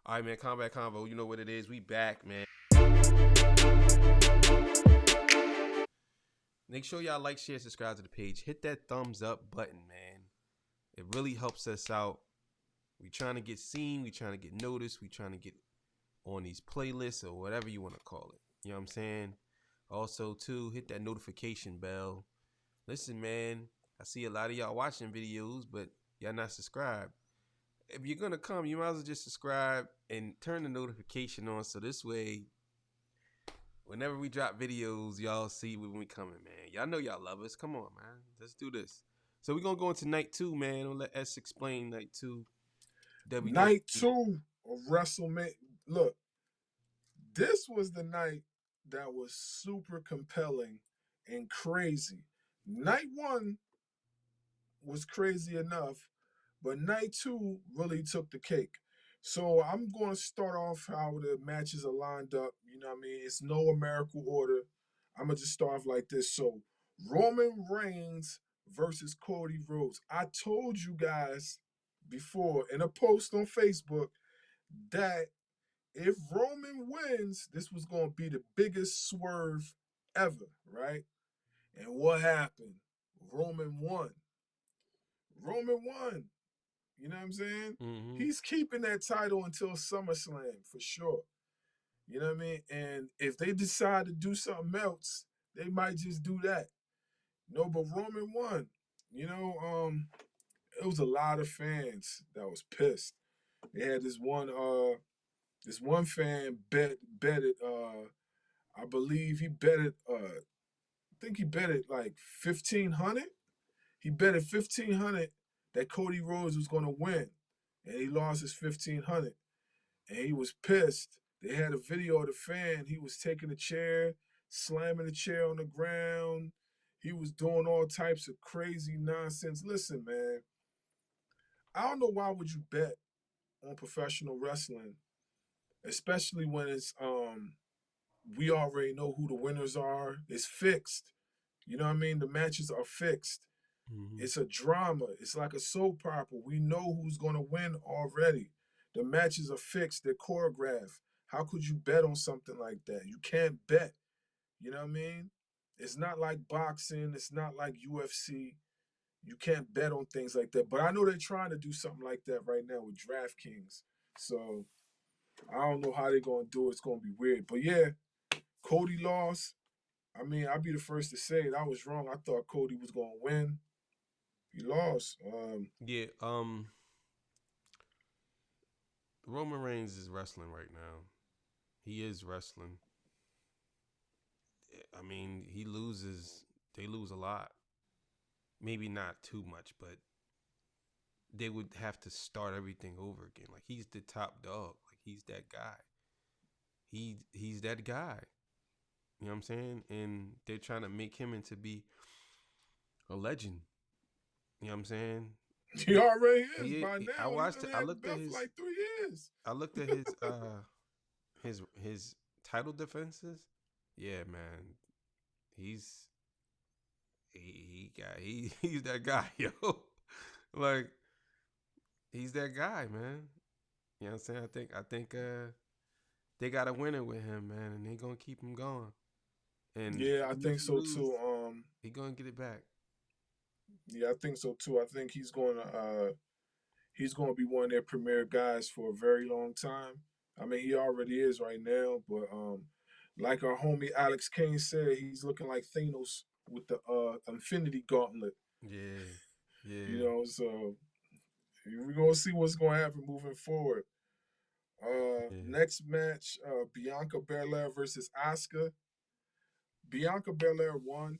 All right, man. Combat Convo. You know what it is. We back, man. Make sure y'all like, share, subscribe to the page. Hit that thumbs up button, man. It really helps us out. We trying to get seen. We trying to get noticed. We trying to get on these playlists or whatever you want to call it. You know what I'm saying? Also, too, hit that notification bell. Listen, man. I see a lot of y'all watching videos, but y'all not subscribed. If you're going to come, you might as well just subscribe and turn the notification on so this way, whenever we drop videos, y'all see when we coming, man. Y'all know y'all love us. Come on, man. Let's do this. So we're going to go into night 2, man. I'll let S explain night 2. Night 2 of WrestleMania. Look, this was the night that was super compelling and crazy. Night 1 was crazy enough, but night 2 really took the cake. So I'm going to start off how the matches are lined up. You know what I mean? It's no numerical order. I'm going to just start off like this. So Roman Reigns versus Cody Rhodes. I told you guys before in a post on Facebook that if Roman wins, this was going to be the biggest swerve ever, right? And what happened? Roman won. Roman won. You know what I'm saying? Mm-hmm. He's keeping that title until SummerSlam for sure. You know what I mean? And if they decide to do something else, they might just do that. No, but Roman won. You know, it was a lot of fans that was pissed. They had this one fan betted I believe he betted I think he betted like 1,500. He betted 1,500 that Cody Rhodes was gonna win. And he lost his 1,500. And he was pissed. They had a video of the fan. He was taking a chair, slamming the chair on the ground. He was doing all types of crazy nonsense. Listen, man, I don't know why would you bet on professional wrestling, especially when it's we already know who the winners are. It's fixed. You know what I mean? The matches are fixed. Mm-hmm. It's a drama. It's like a soap opera. We know who's going to win already. The matches are fixed. They're choreographed. How could you bet on something like that? You can't bet. You know what I mean? It's not like boxing. It's not like UFC. You can't bet on things like that. But I know they're trying to do something like that right now with DraftKings. So I don't know how they're going to do it. It's going to be weird. But yeah, Cody lost. I mean, I'll be the first to say it. I was wrong. I thought Cody was going to win. He lost. Yeah. Roman Reigns is wrestling right now. He is wrestling. I mean, he loses. They lose a lot. Maybe not too much, but they would have to start everything over again. Like, he's the top dog. Like, he's that guy. He's that guy. You know what I'm saying? And they're trying to make him into be a legend. You know what I'm saying? He already is by I now. watched He's it. been had the belt for like 3 years. I looked at his title defenses. Yeah, man. He's he's that guy, yo. Like, he's that guy, man. You know what I'm saying? I think they got a winner with him, man, and they gonna keep him going. And Yeah, I even if think he so lose, too. he gonna get it back. Yeah, I think so too. I think he's gonna be one of their premier guys for a very long time. I mean, he already is right now, but like our homie Alex Kane said, he's looking like Thanos with the Infinity Gauntlet. Yeah, You yeah. know, so we're gonna see what's gonna happen moving forward. Yeah. Next match, Bianca Belair versus Asuka. Bianca Belair won.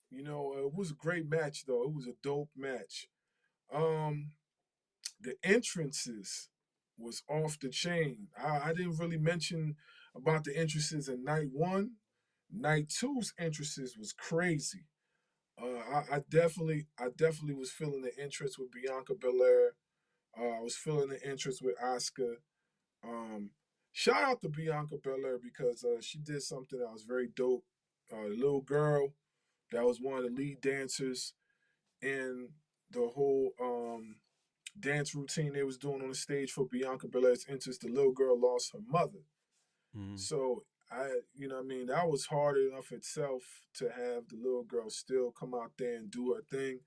You know, it was a great match though. It was a dope match. Um, the entrances was off the chain. I didn't really mention about the entrances in night 1. Night two's entrances was crazy. I definitely was feeling the entrance with Bianca Belair. I was feeling the entrance with Asuka. Um, Shout out to Bianca Belair because she did something that was very dope. The little girl that was one of the lead dancers in the whole dance routine they was doing on the stage for Bianca Belair's entrance, the little girl lost her mother. Mm-hmm. So what I mean, that was hard enough itself to have the little girl still come out there and do her thing.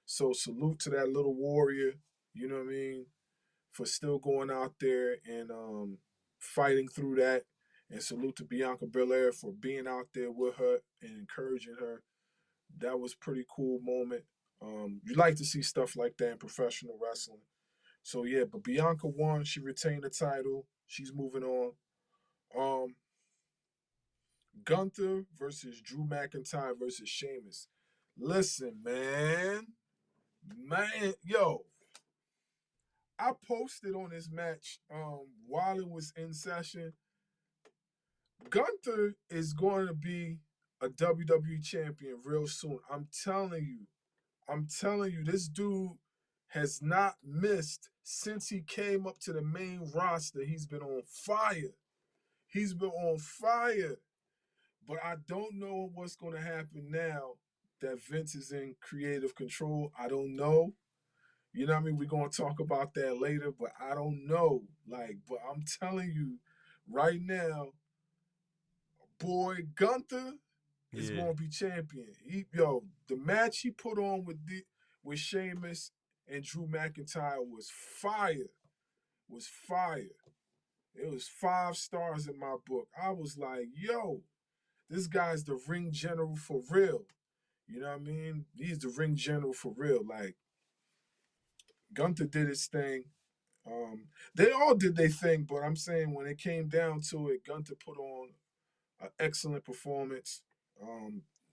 So salute to that little warrior, you know what I mean, for still going out there and fighting through that. And salute to Bianca Belair for being out there with her and encouraging her. That was pretty cool moment. You like to see stuff like that in professional wrestling. So yeah, but Bianca won. She retained the title. She's moving on. Um, Gunther versus Drew McIntyre versus Sheamus. Listen, man, yo, I posted on this match while it was in session. Gunther is going to be a WWE champion real soon. I'm telling you, this dude has not missed since he came up to the main roster. He's been on fire. He's been on fire. But I don't know what's going to happen now that Vince is in creative control. I don't know. You know what I mean? We're going to talk about that later, but I don't know. But I'm telling you right now, boy, Gunther is Yeah. going to be champion. The match he put on with Sheamus and Drew McIntyre was fire. Was fire. It was 5 stars in my book. I was like, yo, this guy's the ring general for real. You know what I mean? He's the ring general for real. Like, Gunther did his thing. They all did their thing, but I'm saying when it came down to it, Gunther put on an excellent performance.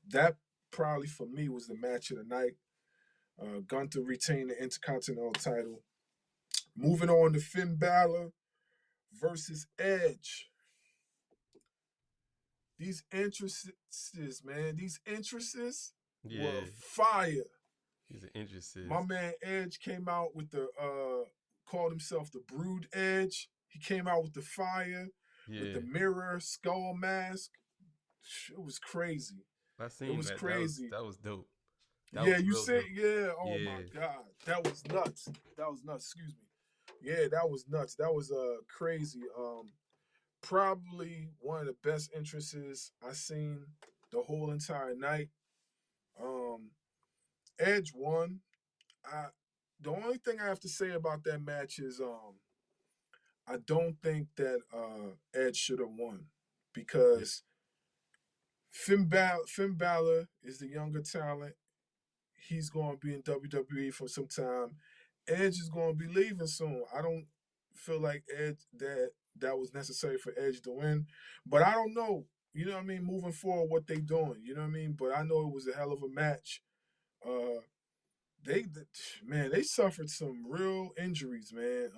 That probably for me was the match of the night. Gunther retained the Intercontinental title. Moving on to Finn Balor versus Edge. These entrances, man, these entrances were Yeah. fire. These are interesting. My man Edge came out with called himself the Brood Edge. He came out with the fire, with Yeah. the mirror, skull mask. It was crazy. I It seen was that. crazy. That was dope. That Yeah, was you real said, dope. yeah. Oh my Yeah. God. That was nuts. That was nuts. Excuse me. Yeah, that was nuts. That was crazy. Probably one of the best entrances I seen the whole entire night. Um, Edge won. I the only thing I have to say about that match is I don't think that Edge should have won Yeah. because Finn Balor is the younger talent. He's going to be in WWE for some time. Edge is going to be leaving soon. I don't feel like Edge that was necessary for Edge to win, but I don't know. You know what I mean? Moving forward, what they doing? You know what I mean? But I know it was a hell of a match. Uh, they man, they suffered some real injuries, man.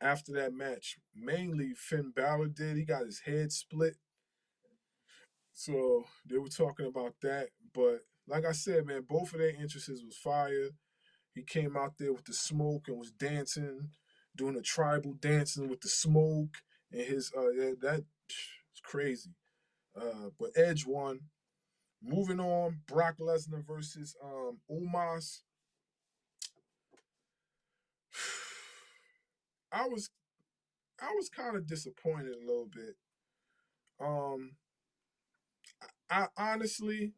After that match, mainly Finn Balor did. He got his head split. So they were talking about that. But like I said, man, both of their entrances was fire. He came out there with the smoke and was dancing, doing the tribal dancing with the smoke and his that's crazy. But Edge won. Moving on, Brock Lesnar versus Omos. I was I was kind of disappointed a little bit. Um, I honestly,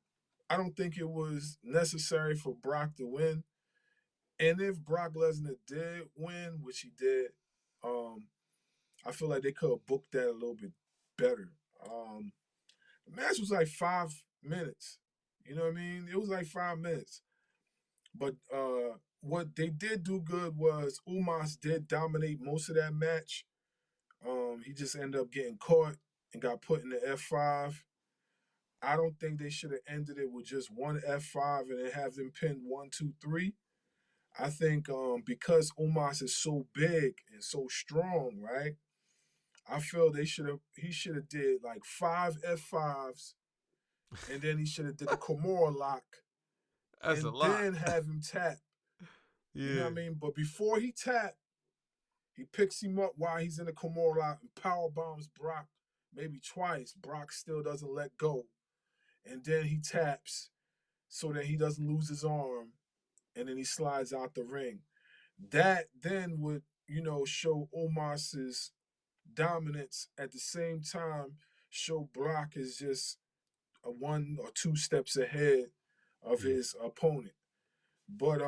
I don't think it was necessary for Brock to win. And if Brock Lesnar did win, which he did, um, I feel like they could have booked that a little bit better. The match was like 5 minutes. You know what I mean? It was like 5 minutes. But what they did do good was Umos did dominate most of that match. He just ended up getting caught and got put in the F5. I don't think they should have ended it with just one F5 and then have them pin 1, 2, 3. I think because Omos is so big and so strong, right? I feel he should have did like 5 F5s and then he should have did the Kimura lock That's a and lot. then have him tap. You know Yeah. what I mean? But before he tap, he picks him up while he's in the Kimura lock and power bombs Brock maybe twice. Brock still doesn't let go. And then he taps so that he doesn't lose his arm. And then he slides out the ring. that then would, show Omos's dominance at the same time, show Brock is just a 1 or 2 steps ahead of Yeah. his opponent. But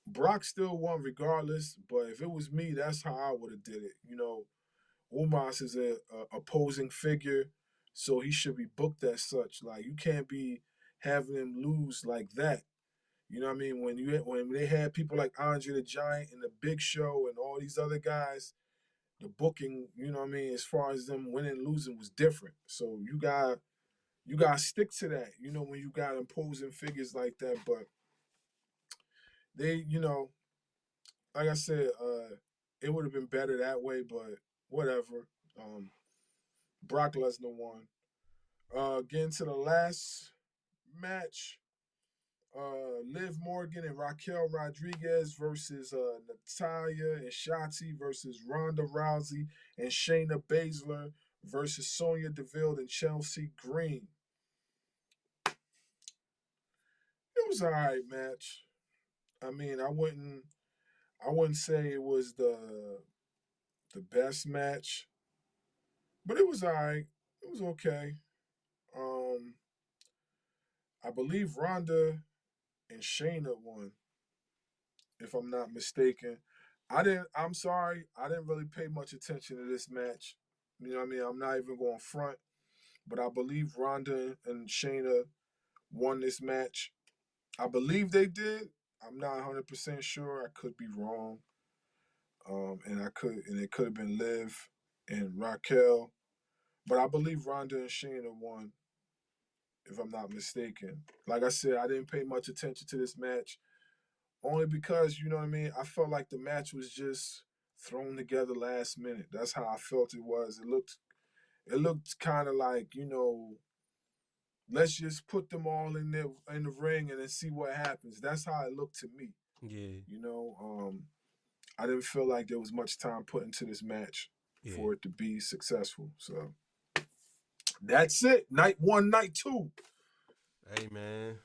Brock still won regardless. But if it was me, that's how I would have did it. Omos is a opposing figure, so he should be booked as such. Like you can't be having him lose like that. You know what I mean? When they had people like Andre the Giant and the Big Show and all these other guys, the booking, you know what I mean, as far as them winning and losing was different. So you gotta stick to that, when you got imposing figures like that. But they, like I said, it would have been better that way, but whatever. Um, Brock Lesnar won. Getting to the last match, Liv Morgan and Raquel Rodriguez versus Natalia and Shotzi versus Ronda Rousey and Shayna Baszler versus Sonya Deville and Chelsea Green. It was an alright match. I mean, I wouldn't say it was the best match, but it was alright. It was okay. Um, I believe Ronda and Shayna won, if I'm not mistaken. I'm sorry, I didn't really pay much attention to this match. You know what I mean? I'm not even going front, but I believe Ronda and Shayna won this match. I believe they did. I'm not 100% sure. I could be wrong. And it could have been Liv and Raquel, but I believe Ronda and Shayna won, if I'm not mistaken. Like I said, I didn't pay much attention to this match only because, you know what I mean, I felt like the match was just thrown together last minute. That's how I felt it was. It looked kind of like, let's just put them all in the ring and then see what happens. That's how it looked to me. Yeah. You know, I didn't feel like there was much time put into this match Yeah. for it to be successful. So that's it. Night one, night two. Hey man,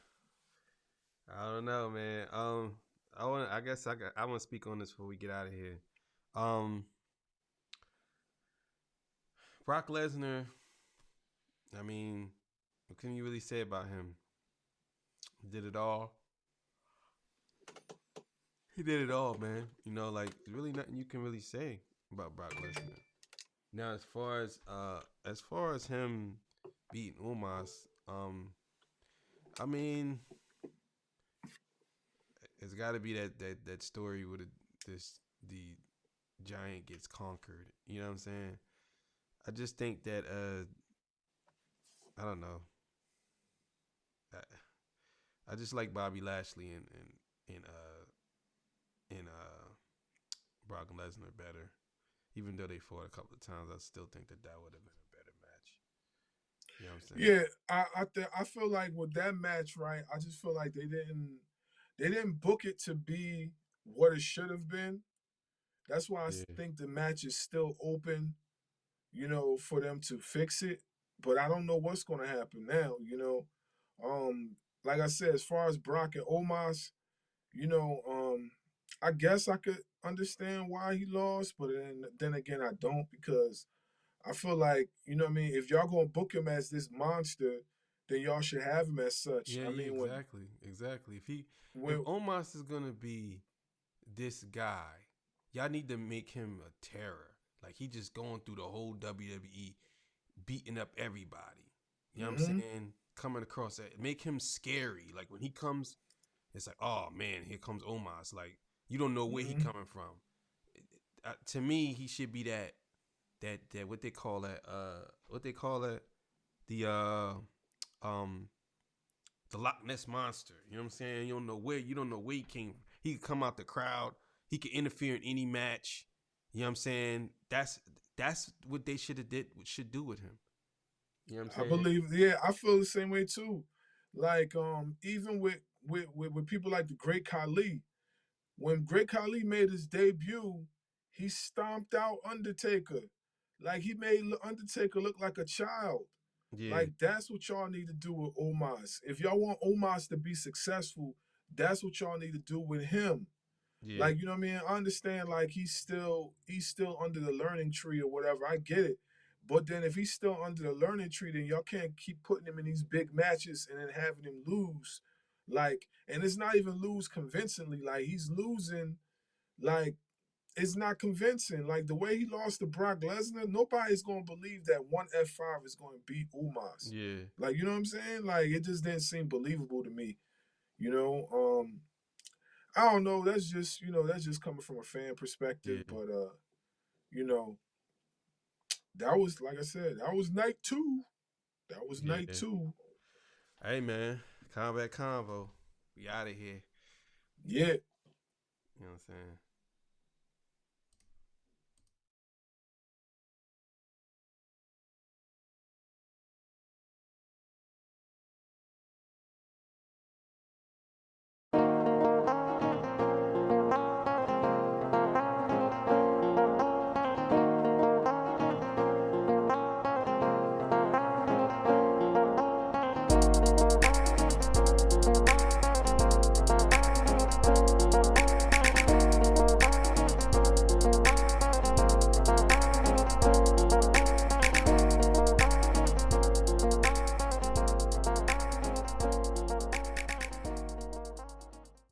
I don't know, man. I guess I want to speak on this before we get out of here. Um, Brock Lesnar. I mean, what can you really say about him? He did it all. He did it all, man. Like really nothing you can really say about Brock Lesnar. Now, as far as him beating Omos, I mean, it's got to be that story with the giant gets conquered. You know what I'm saying? I just think that I don't know. I just like Bobby Lashley and Brock Lesnar better. Even though they fought a couple of times, I still think that would have been a better match. You know what I'm saying? Yeah, I feel like with that match, right? I just feel like they didn't book it to be what it should have been. That's why I Yeah. think the match is still open, for them to fix it. But I don't know what's going to happen now. Um, like I said, as far as Brock and Omos, you know, um, I guess I could understand why he lost, but then again, I don't because I feel like, what I mean, if y'all gonna book him as this monster, then y'all should have him as such. Yeah, I yeah, mean, exactly. If when Omos is gonna be this guy, y'all need to make him a terror. Like he just going through the whole WWE, beating up everybody. You know what I'm hmm saying? Coming across that, make him scary. Like when he comes, it's like, oh man, here comes Omos. Like you don't know where he hmm coming from. To me, he should be that what they call that the um the Loch Ness monster. You know what I'm saying? You don't know where he came from. He could come out the crowd. He could interfere in any match. You know what I'm saying? That's what they should do with him. You know what I'm I saying? believe, yeah, I feel the same way too. Like, even with people like the Great Khali, when Great Khali made his debut, he stomped out Undertaker. Like he made Undertaker look like a child. Yeah. Like that's what y'all need to do with Omos. If y'all want Omos to be successful, that's what y'all need to do with him. Yeah. Like, you know what I mean? I understand like he's still under the learning tree or whatever. I get it. But then if he's still under the learning tree, then y'all can't keep putting him in these big matches and then having him lose. Like, and it's not even lose convincingly. Like he's losing like it's not convincing. Like the way he lost to Brock Lesnar, nobody's gonna believe that one F5 is gonna beat Umas. Yeah. Like, you know what I'm saying? Like it just didn't seem believable to me. You know, I don't know. That's just coming from a fan perspective. Yeah. But you know, that was like I said, that was night two. That was night Yeah. two. Hey man, Combat Convo. We out of here. Yeah. You know what I'm saying?